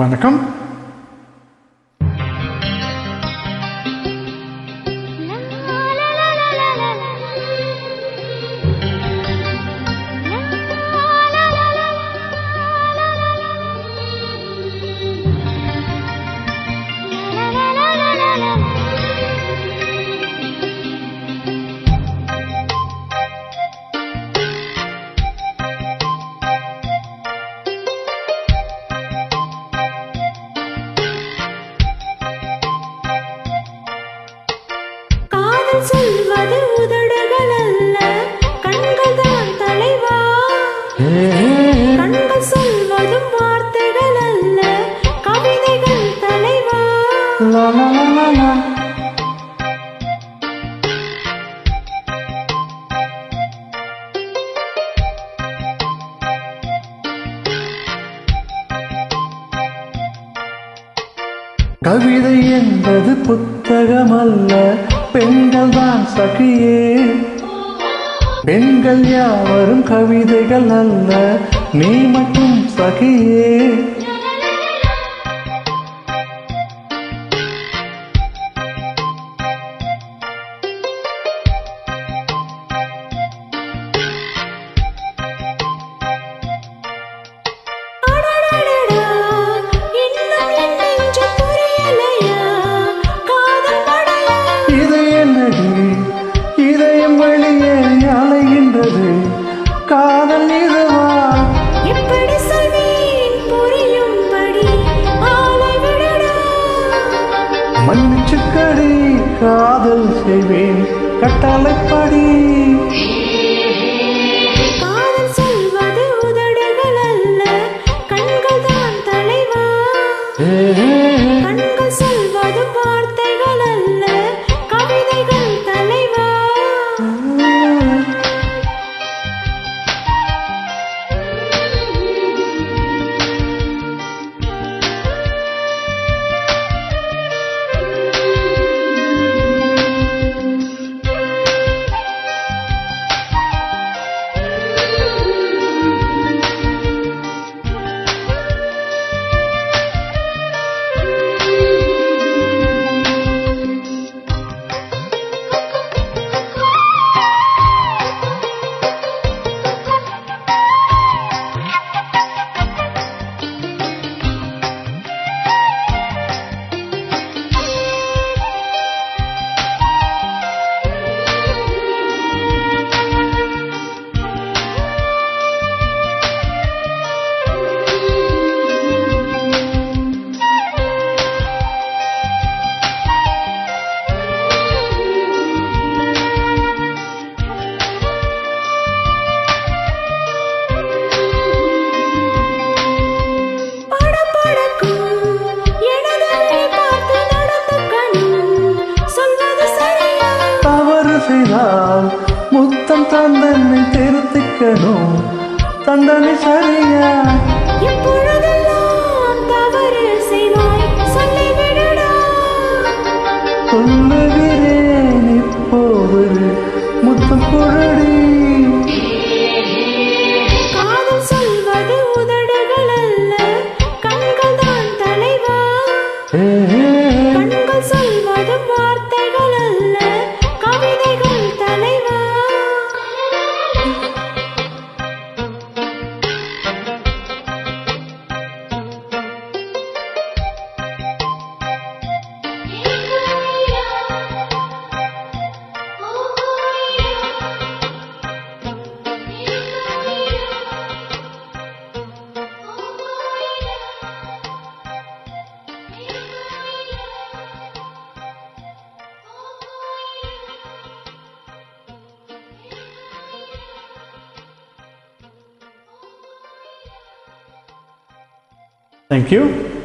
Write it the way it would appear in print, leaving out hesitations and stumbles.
வணக்கம். சொல்வது உதடுகள் அல்ல, கண்கள் தான் தலைவா. கண்கள் சொல்வதும் வார்த்தைகள் அல்ல, கவிதைகள் தலைவா. கவிதை என்பது புத்தகம் அல்ல, பெண்கள் தான் சகியே. பெண்கள் யாவரும் கவிதைகள் அல்ல, நீ மட்டும் சகியே. காதல் இதுவா? எப்படி சொல்வேன் புரியும்படி ஆளை விடடா. மன்னிச்சுக்கடி, காதல் செய்வேன் கட்டளைப்படி. காதல் சொல்வது உதடுகள் அல்ல, கண்கள் தான் தலைவா. கண்கள் சொல்வது வார்த்தைகள் அல்ல, கவிதைகள் தலைவா. செய்தால் முத்தம் தந்தனை திருத்திக்கணும், தண்டனை சரியா? எப்பொழுதெல்லாம் தவறு செய்வாய் சொல்லிவிடுடா. சொல்லுகிறேன் இப்போது முத்தம் கொடடி. காதல் சொல்வது உதடுகள் அல்ல, கண்கள் தான் தலைவா. கண்கள் சொல்வது வார்த்தைகள் அல்ல, கவிதைகள் தலைவா. Thank you.